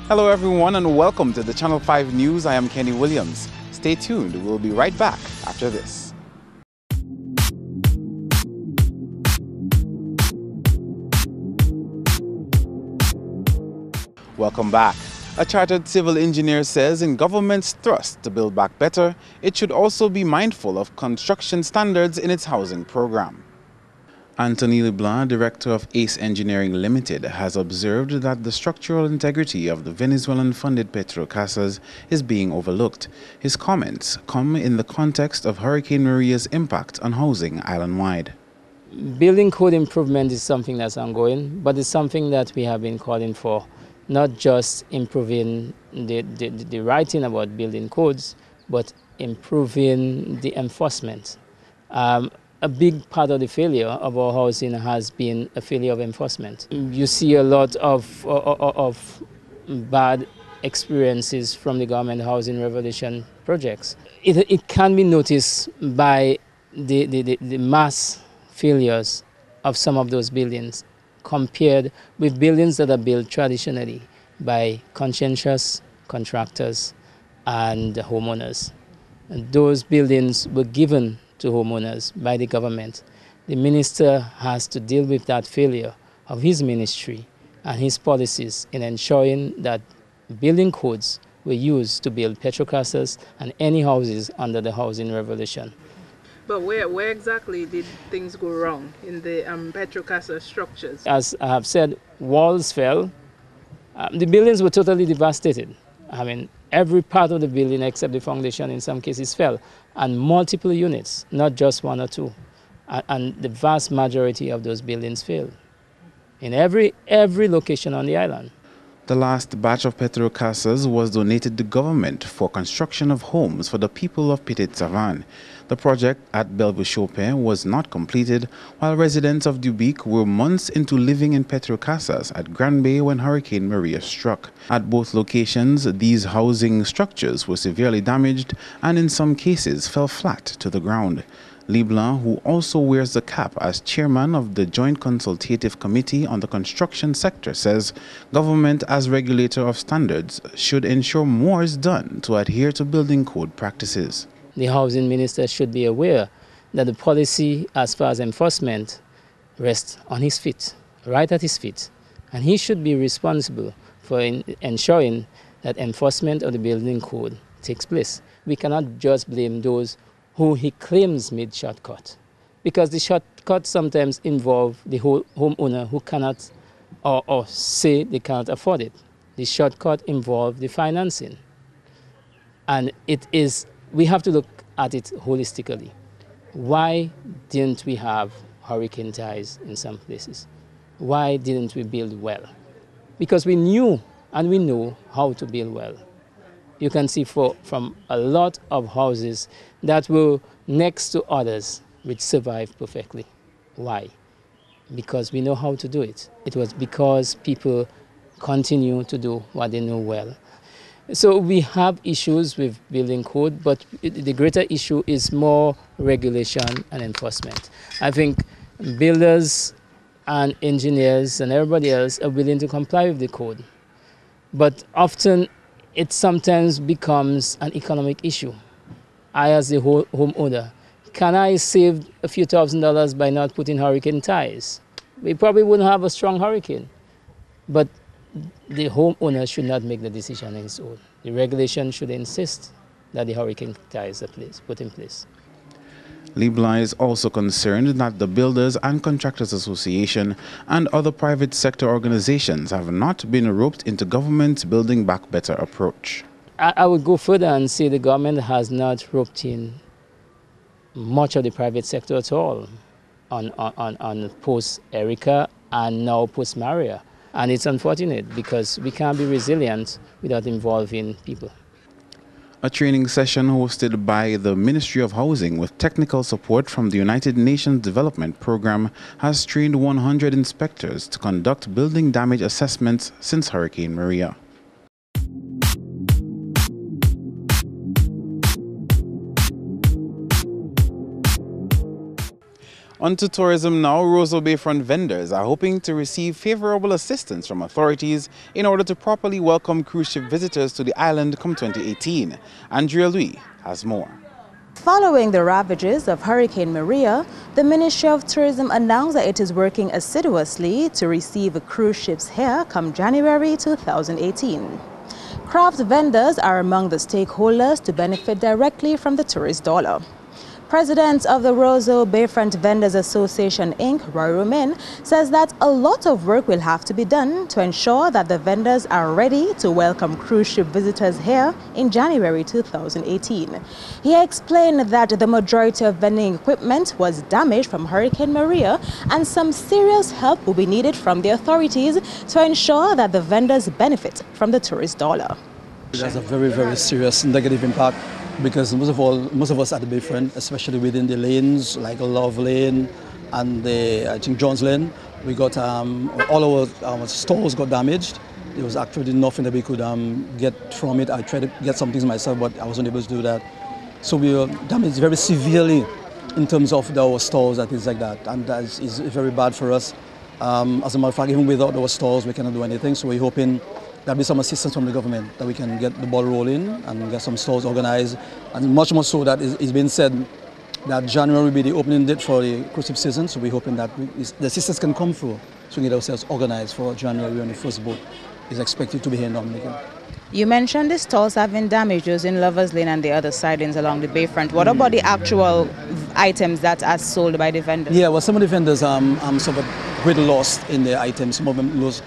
Hello everyone and welcome to the Channel 5 News. I am Kenny Williams. Stay tuned, we'll be right back after this. Welcome back. A chartered civil engineer says in government's thrust to build back better, it should also be mindful of construction standards in its housing program. Anthony Leblanc, director of ACE Engineering Limited, has observed that the structural integrity of the Venezuelan-funded Petrocasas is being overlooked. His comments come in the context of Hurricane Maria's impact on housing island-wide. Building code improvement is something that's ongoing, but it's something that we have been calling for, not just improving the writing about building codes, but improving the enforcement. A big part of the failure of our housing has been a failure of enforcement. You see a lot of bad experiences from the government housing revolution projects. It can be noticed by the mass failures of some of those buildings compared with buildings that are built traditionally by conscientious contractors and homeowners. And those buildings were given to homeowners by the government. The minister has to deal with that failure of his ministry and his policies in ensuring that building codes were used to build Petrocasas and any houses under the housing revolution. But where exactly did things go wrong in the Petrocasa structures? As I have said, walls fell. The buildings were totally devastated. I mean, every part of the building except the foundation in some cases fell, and multiple units, not just one or two. And the vast majority of those buildings failed in every location on the island. The last batch of Petrocasas was donated to government for construction of homes for the people of Petite Savanne. The project at Bellevue Chopin was not completed, while residents of Dubique were months into living in Petrocasas at Grand Bay when Hurricane Maria struck. At both locations, these housing structures were severely damaged and in some cases fell flat to the ground. Leblanc, who also wears the cap as chairman of the Joint Consultative Committee on the Construction Sector, says government as regulator of standards should ensure more is done to adhere to building code practices. The housing minister should be aware that the policy as far as enforcement rests on his feet, right at his feet. And he should be responsible for ensuring that enforcement of the building code takes place. We cannot just blame those who he claims made shortcut, because the shortcut sometimes involve the whole homeowner who cannot or say they cannot afford it. The shortcut involves the financing. And we have to look at it holistically. Why didn't we have hurricane ties in some places? Why didn't we build well? Because we knew and we know how to build well. You can see from a lot of houses that were next to others which survived perfectly. Why? Because we know how to do it. It was because people continue to do what they know well. So we have issues with building code, but the greater issue is more regulation and enforcement. I think builders and engineers and everybody else are willing to comply with the code, but often it sometimes becomes an economic issue. I, as the homeowner, can I save a few $1,000s by not putting hurricane ties? We probably wouldn't have a strong hurricane, but the homeowner should not make the decision on his own. The regulation should insist that the hurricane ties are put in place. Leblanc is also concerned that the Builders and Contractors Association and other private sector organizations have not been roped into government's Building Back Better approach. I would go further and say the government has not roped in much of the private sector at all on post-Erica and now post-Maria. And it's unfortunate because we can't be resilient without involving people. A training session hosted by the Ministry of Housing with technical support from the United Nations Development Program has trained 100 inspectors to conduct building damage assessments since Hurricane Maria. On to tourism now. Roseau Bayfront vendors are hoping to receive favorable assistance from authorities in order to properly welcome cruise ship visitors to the island come 2018. Andrea Louis has more. Following the ravages of Hurricane Maria, the Ministry of Tourism announced that it is working assiduously to receive cruise ships here come January 2018. Craft vendors are among the stakeholders to benefit directly from the tourist dollar. President of the Roseau Bayfront Vendors Association, Inc., Roy Romain, says that a lot of work will have to be done to ensure that the vendors are ready to welcome cruise ship visitors here in January 2018. He explained that the majority of vending equipment was damaged from Hurricane Maria and some serious help will be needed from the authorities to ensure that the vendors benefit from the tourist dollar. It has a very, very serious negative impact, because most of us at the Bayfront, especially within the lanes like Love Lane and I think John's Lane, we got all our stores got damaged. There was actually nothing that we could get from it. I tried to get some things myself, but I wasn't able to do that. So we were damaged very severely in terms of our stores and things like that, and that is very bad for us. As a matter of fact, even without our stores, we cannot do anything. So we're hoping there'll be some assistance from the government that we can get the ball rolling and get some stores organized, and much more so that it's been said that January will be the opening date for the cruise ship season. So we're hoping that the assistance can come through so we can get ourselves organized for January when the first boat is expected to be here in Dominica. You mentioned the stalls having damages in Lovers Lane and the other sidings along the Bayfront. What about the actual items that are sold by the vendors? Yeah, well, some of the vendors suffered great loss in their items. Some of them lost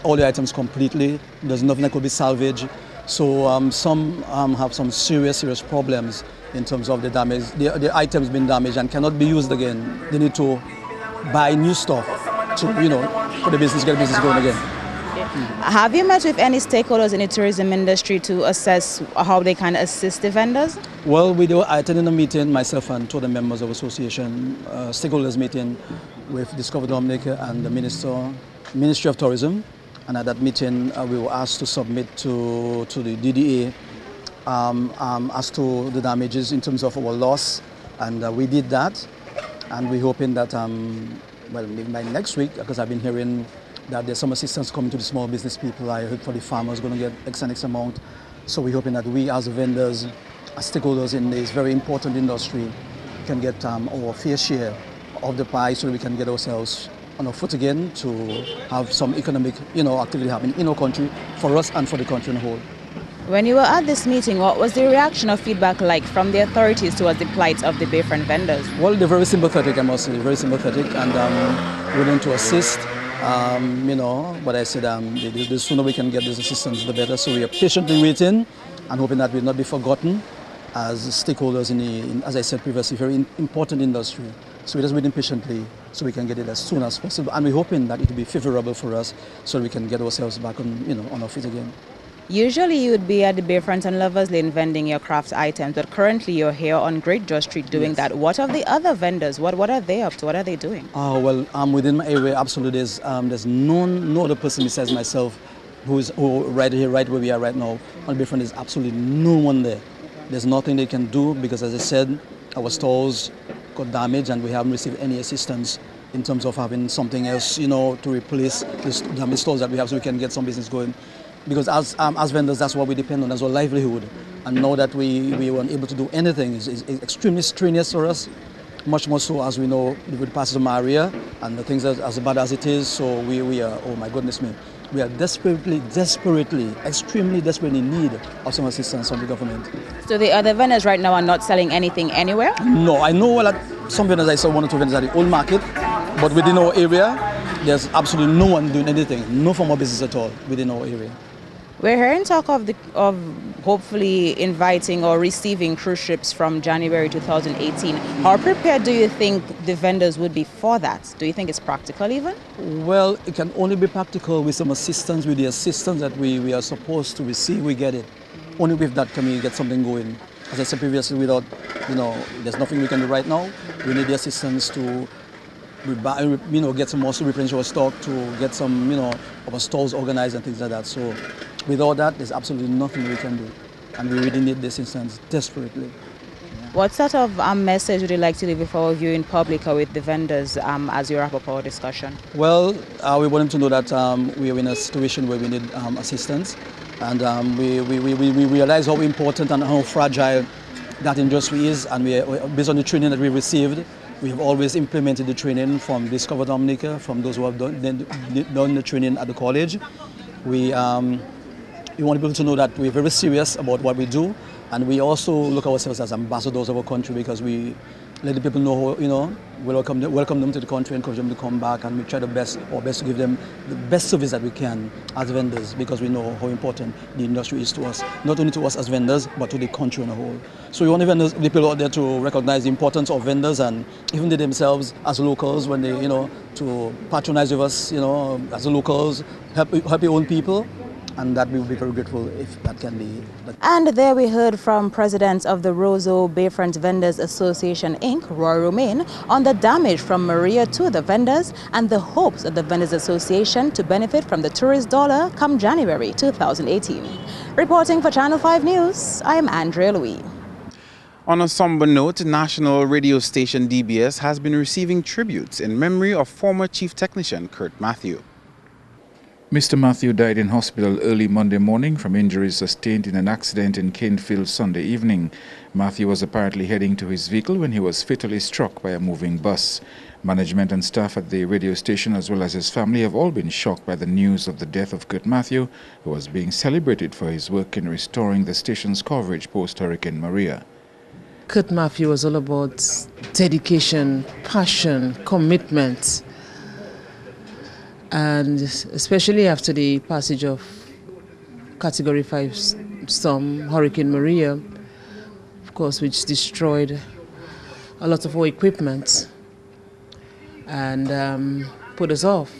all the items completely. There's nothing that could be salvaged. So some have some serious problems in terms of the damage. The items being damaged and cannot be used again. They need to buy new stuff to, for the business, get the business going again. Have you met with any stakeholders in the tourism industry to assess how they can assist the vendors? Well, I attended a meeting, myself and two of the members of the association, stakeholders meeting with Discover Dominica and the Ministry of Tourism. And at that meeting, we were asked to submit to the DDA as to the damages in terms of our loss. And we did that. And we're hoping that, well, maybe by next week, because I've been hearing that there's some assistance coming to the small business people. I heard for the farmers going to get X and X amount. So we're hoping that we as vendors, as stakeholders in this very important industry, can get our fair share of the pie so that we can get ourselves on our foot again to have some economic activity happening in our country for us and for the country in whole. When you were at this meeting, what was the reaction or feedback like from the authorities towards the plight of the Bayfront vendors? Well, they're very sympathetic, I must say, very sympathetic and willing to assist. But I said the sooner we can get this assistance, the better. So we are patiently waiting and hoping that we'll not be forgotten as stakeholders in as I said previously, very important industry. So we're just waiting patiently so we can get it as soon as possible. And we're hoping that it will be favorable for us so we can get ourselves back on our feet again. Usually you would be at the Bayfront and Lovers Lane vending your craft items, but currently you're here on Great George Street doing that. What of the other vendors? What are they up to? What are they doing? Well, within my area, absolutely, there's no other person besides myself who right here, right where we are right now. On Bayfront, there's absolutely no one there. There's nothing they can do because, as I said, our stores got damaged and we haven't received any assistance in terms of having something else, to replace the damaged stores that we have so we can get some business going. Because as vendors, that's what we depend on as our livelihood. And now that we weren't able to do anything is extremely strenuous for us, much more so as we know with the passage of Maria and the things as bad as it is. So we are, oh my goodness me, we are extremely desperately in need of some assistance from the government. So the other vendors right now are not selling anything anywhere? No, I know that some vendors, I saw one or two vendors at the old market, but within our area, there's absolutely no one doing anything, no form of business at all within our area. We're hearing talk of hopefully inviting or receiving cruise ships from January 2018. How prepared do you think the vendors would be for that? Do you think it's practical even? Well, it can only be practical with some assistance, with the assistance that we are supposed to receive, we get it. Only with that can we get something going. As I said previously, without, there's nothing we can do right now. We need the assistance to get some more to replenish our stock, to get some, our stores organized and things like that. So without that, there's absolutely nothing we can do. And we really need this instance desperately. Yeah. What sort of message would you like to leave with our viewing public or with the vendors as you wrap up our discussion? Well, we want them to know that we are in a situation where we need assistance, and we realize how important and how fragile that industry is, and based on the training that we received, we have always implemented the training from Discover Dominica, from those who have done the training at the college. We want people to know that we're very serious about what we do, and we also look ourselves as ambassadors of our country, because we let the people know, welcome them to the country, encourage them to come back, and we try our best to give them the best service that we can as vendors, because we know how important the industry is to us, not only to us as vendors, but to the country on a whole. So we want the people out there to recognize the importance of vendors, and even they themselves as locals, when they, to patronize with us, as locals, help your own people. And that we will be very grateful if that can be. And there we heard from President of the Roseau Vendors Association, Inc., Roy Romain, on the damage from Maria to the vendors and the hopes of the Vendors Association to benefit from the tourist dollar come January 2018. Reporting for Channel 5 News, I am Andrea Louis. On a somber note, national radio station DBS has been receiving tributes in memory of former Chief Technician Kurt Matthew. Mr. Matthew died in hospital early Monday morning from injuries sustained in an accident in Canefield Sunday evening. Matthew was apparently heading to his vehicle when he was fatally struck by a moving bus. Management and staff at the radio station, as well as his family, have all been shocked by the news of the death of Kurt Matthew, who was being celebrated for his work in restoring the station's coverage post-Hurricane Maria. Kurt Matthew was all about dedication, passion, commitment. And especially after the passage of Category 5 storm, Hurricane Maria, of course, which destroyed a lot of our equipment and put us off.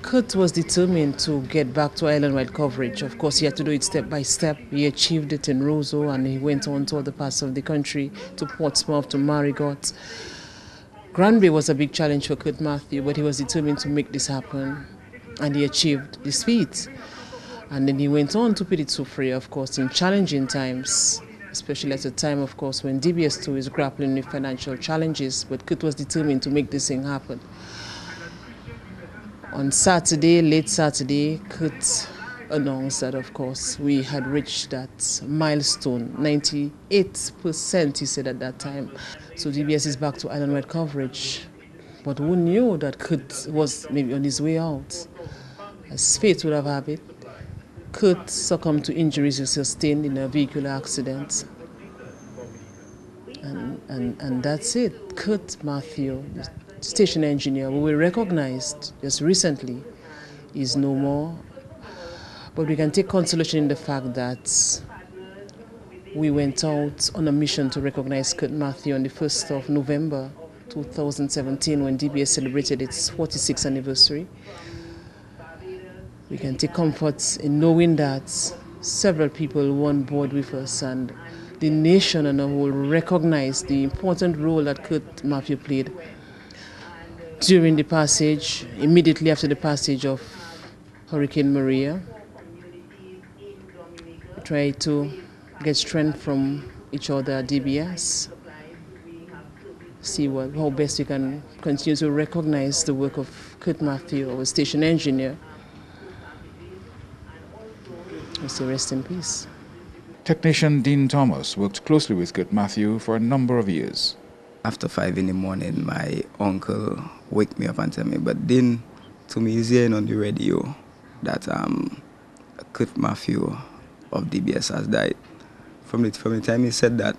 Kurt was determined to get back to island-wide coverage. Of course, he had to do it step by step. He achieved it in Roseau, and he went on to other parts of the country, to Portsmouth, to Marigot. Granby was a big challenge for Kurt Matthew, but he was determined to make this happen, and he achieved this feat. And then he went on to Petit Soufriere, of course, in challenging times, especially at a time, of course, when DBS2 is grappling with financial challenges, but Kurt was determined to make this thing happen. On Saturday, late Saturday, Kurt announced that, of course, we had reached that milestone, 98%, he said at that time. So DBS is back to island-wide coverage. But who knew that Kurt was maybe on his way out? As fate would have had it, Kurt succumbed to injuries he sustained in a vehicular accident. And that's it. Kurt Matthew, the station engineer, who we recognized just recently, is no more. But we can take consolation in the fact that we went out on a mission to recognize Kurt Matthew on the 1st of November 2017 when DBS celebrated its 46th anniversary. We can take comfort in knowing that several people were on board with us, and the nation and the whole recognized the important role that Kurt Matthew played during the passage, immediately after the passage of Hurricane Maria. We tried to get strength from each other at DBS, see how best we can continue to recognize the work of Kurt Matthew, our station engineer. We say rest in peace. Technician Dean Thomas worked closely with Kurt Matthew for a number of years. After 5 in the morning, my uncle wake me up and tell me, but Dean, to me, he's hearing on the radio that Kurt Matthew of DBS has died. From the time he said that,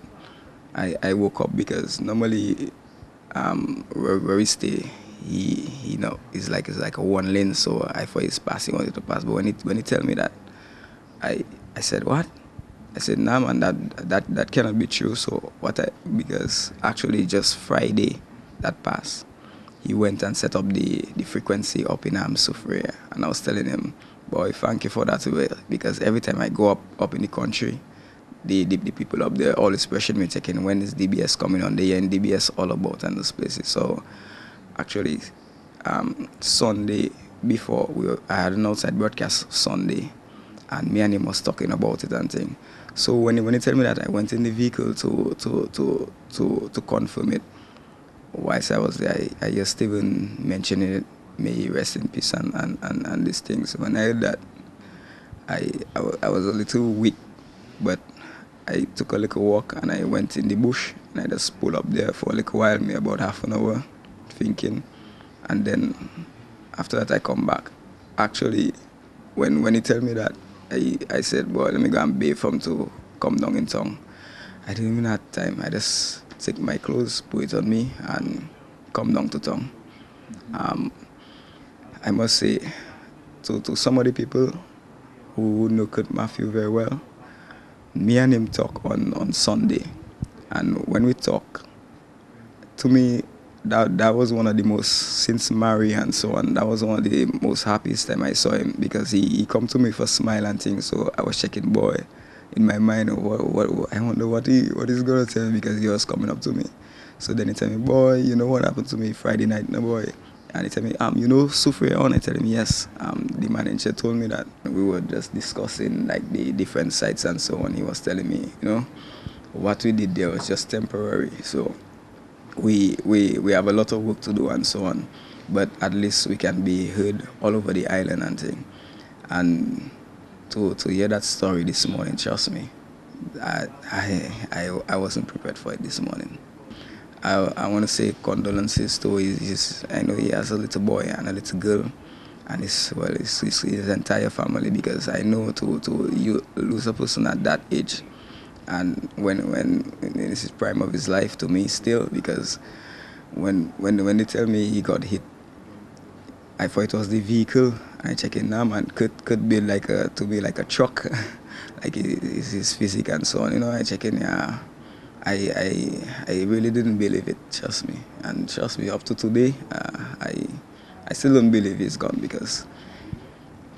I woke up, because normally where we stay, it's like a one lane, so I thought he's passing, wanted to pass. But when he tell me that, I said, what? I said, nah, man, that cannot be true. So because actually just Friday that passed, he went and set up the frequency up in Soufriere, and I was telling him, boy, thank you for that, because every time I go up in the country, the people up there always question me, checking when is DBS coming on the air, and DBS all about and those places. So actually, Sunday before I had an outside broadcast Sunday, and me and him was talking about it and thing. So when he tell me that, I went in the vehicle to confirm it. Whilst I was there, I hear Stephen mentioning it, may he rest in peace and these things. When I heard that, I was a little weak, but I took a little walk and I went in the bush and I just pulled up there for a little while, maybe about half an hour, thinking. And then after that I come back. Actually, when he tell me that, I said, boy, let me go and bathe from to come down in town. I didn't even have time. I just take my clothes, put it on me, and come down to town. I must say, to some of the people who know Kurt Matthew very well, me and him talk on Sunday. And when we talk, to me, that was one of the most, since married and so on, that was one of the most happiest time I saw him, because he come to me for smile and things. So I was checking, boy, in my mind, what I wonder what he's going to tell me, because he was coming up to me. So then he tell me, boy, you know what happened to me Friday night, no boy? And he tell me, you know Sufre on? I tell him, yes. The manager told me that. We were just discussing like the different sites and so on. He was telling me, you know, what we did there was just temporary. So we have a lot of work to do and so on, but at least we can be heard all over the island and thing. And to hear that story this morning, trust me, I wasn't prepared for it this morning. I want to say condolences to his, I know he has a little boy and a little girl, and his entire family, because I know to you lose a person at that age, and when in his prime of his life, to me still, because when they tell me he got hit, I thought it was the vehicle. I check in now, and could be like a truck, like his physique and so on. You know, I check in, yeah. I really didn't believe it, trust me. And trust me, up to today, I still don't believe he's gone, because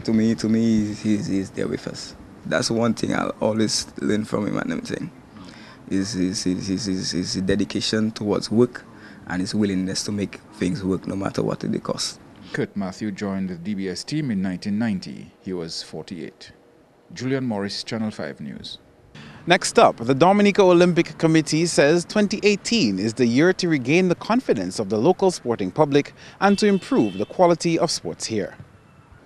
to me he's there with us. That's one thing I'll always learn from him and everything. His dedication towards work and his willingness to make things work no matter what it costs. Kurt Matthew joined the DBS team in 1990. He was 48. Julian Morris, Channel 5 News. Next up, the Dominica Olympic Committee says 2018 is the year to regain the confidence of the local sporting public and to improve the quality of sports here.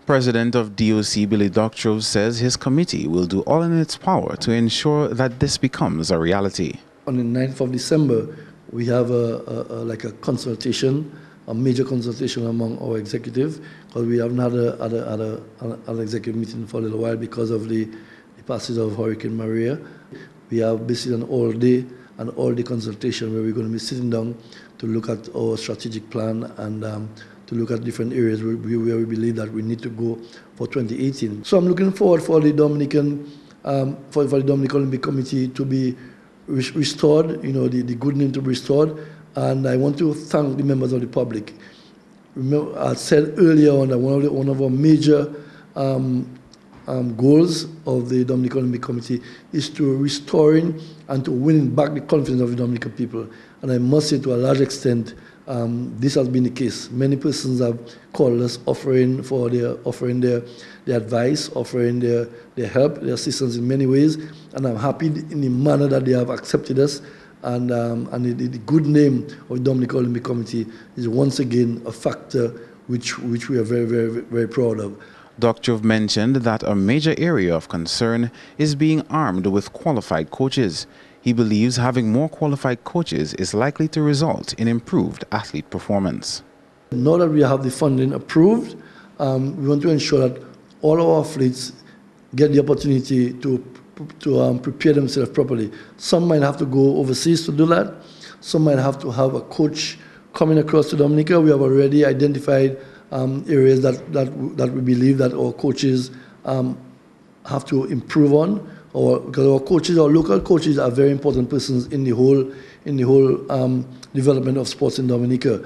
President of DOC Billy Doctorow says his committee will do all in its power to ensure that this becomes a reality. On the 9th of December, we have a consultation, a major consultation among our executive, because we haven't had an executive meeting for a little while because of the passage of Hurricane Maria. We have basically an all-day consultation where we're going to be sitting down to look at our strategic plan and to look at different areas where we believe that we need to go for 2018. So I'm looking forward for the Dominican Olympic Committee to be restored, you know, the good name to be restored, and I want to thank the members of the public. Remember, I said earlier on that one of our major goals of the Dominican Olympic Committee is to restoring and to winning back the confidence of the Dominican people. And I must say, to a large extent, this has been the case. Many persons have called us offering their advice, offering their help, their assistance in many ways, and I'm happy in the manner that they have accepted us. And the good name of the Dominican Olympic Committee is once again a factor which we are very, very, very proud of. Doctorow mentioned that a major area of concern is being armed with qualified coaches. He believes having more qualified coaches is likely to result in improved athlete performance. Now that we have the funding approved, we want to ensure that all our athletes get the opportunity to prepare themselves properly. Some might have to go overseas to do that. Some might have to have a coach coming across to Dominica. We have already identified areas that we believe that our coaches have to improve on, because our local coaches are very important persons in the whole development of sports in Dominica.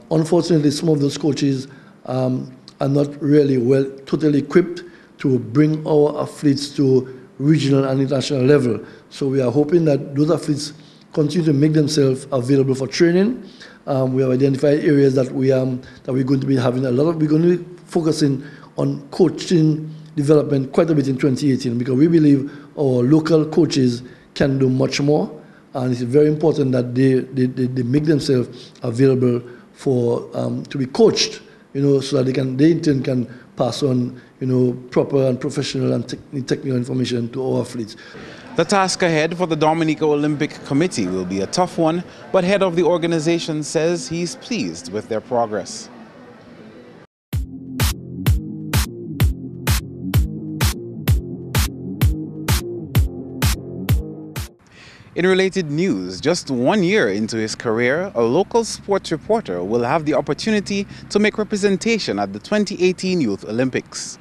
Unfortunately, some of those coaches are not really totally equipped to bring our athletes to regional and international level. So we are hoping that those athletes continue to make themselves available for training. We have identified areas that we're going to be having a lot of. We're going to be focusing on coaching development quite a bit in 2018 because we believe our local coaches can do much more, and it's very important that they make themselves available for to be coached, so that they in turn can pass on, proper and professional and technical information to our athletes. The task ahead for the Dominica Olympic Committee will be a tough one, but head of the organization says he's pleased with their progress. In related news, just 1 year into his career, a local sports reporter will have the opportunity to make representation at the 2018 Youth Olympics.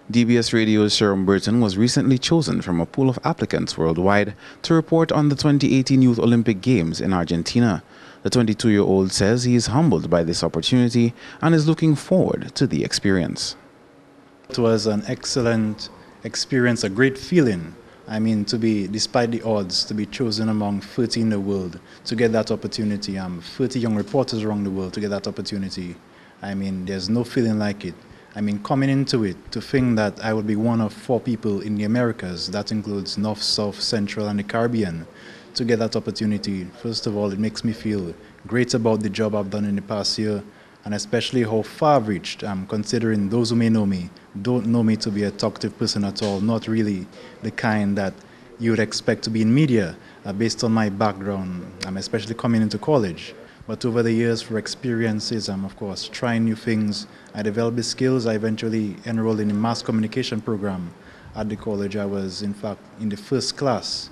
DBS Radio's Sharon Burton was recently chosen from a pool of applicants worldwide to report on the 2018 Youth Olympic Games in Argentina. The 22-year-old says he is humbled by this opportunity and is looking forward to the experience. It was an excellent experience, a great feeling. I mean, to be, despite the odds, to be chosen among 30 in the world, to get that opportunity, 30 young reporters around the world to get that opportunity. I mean, there's no feeling like it. I mean, coming into it, to think that I would be one of 4 people in the Americas, that includes North, South, Central, and the Caribbean, to get that opportunity, first of all, it makes me feel great about the job I've done in the past year, and especially how far I've reached, considering those who may know me don't know me to be a talkative person at all, not really the kind that you would expect to be in media based on my background, especially coming into college. But over the years, for experiences, of course, trying new things, I developed the skills. I eventually enrolled in a mass communication program at the college. I was, in fact, in the first class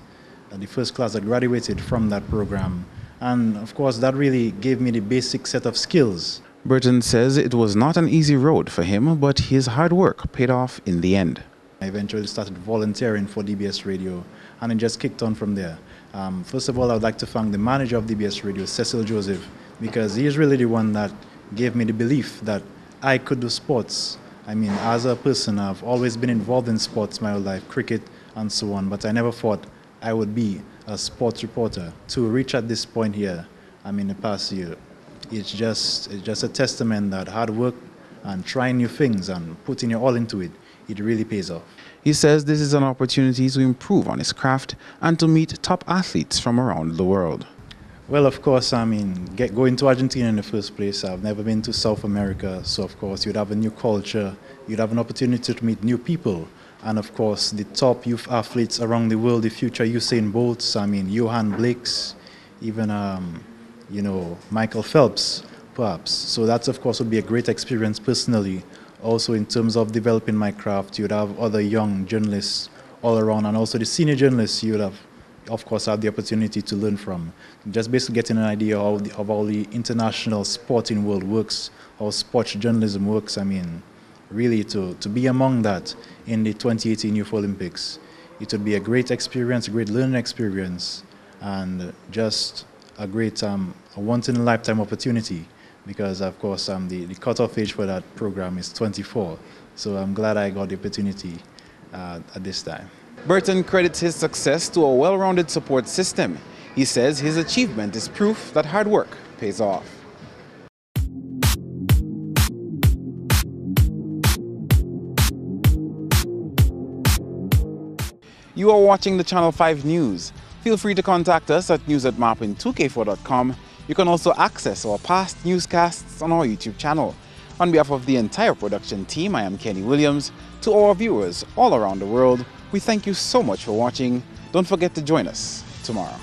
that graduated from that program. And of course, that really gave me the basic set of skills. Burton says it was not an easy road for him, but his hard work paid off in the end. I eventually started volunteering for DBS Radio, and it just kicked on from there. First of all, I would like to thank the manager of DBS Radio, Cecil Joseph, because he is really the one that gave me the belief that I could do sports. I mean, as a person, I've always been involved in sports my whole life, cricket and so on, but I never thought I would be a sports reporter. To reach at this point here, the past year, it's just a testament that hard work and trying new things and putting your all into it, it really pays off. He says this is an opportunity to improve on his craft and to meet top athletes from around the world. Well, of course, going to Argentina in the first place, I've never been to South America, so of course you'd have a new culture, you'd have an opportunity to meet new people, and of course the top youth athletes around the world, the future Usain Bolts, Johan Blakes, even Michael Phelps, perhaps. So that, of course, would be a great experience personally. Also, in terms of developing my craft, you'd have other young journalists all around, and also the senior journalists you would have, of course, have the opportunity to learn from. Just basically getting an idea of how the international sporting world works, how sports journalism works. Really to be among that in the 2018 Youth Olympics, it would be a great experience, a great learning experience, and just a great, a once-in-a-lifetime opportunity, because, of course, the cutoff age for that program is 24. So I'm glad I got the opportunity at this time. Burton credits his success to a well-rounded support system. He says his achievement is proof that hard work pays off. You are watching the Channel 5 News. Feel free to contact us at news@marpin2k4.com. You can also access our past newscasts on our YouTube channel. On behalf of the entire production team, I am Kenny Williams. To our viewers all around the world, we thank you so much for watching. Don't forget to join us tomorrow.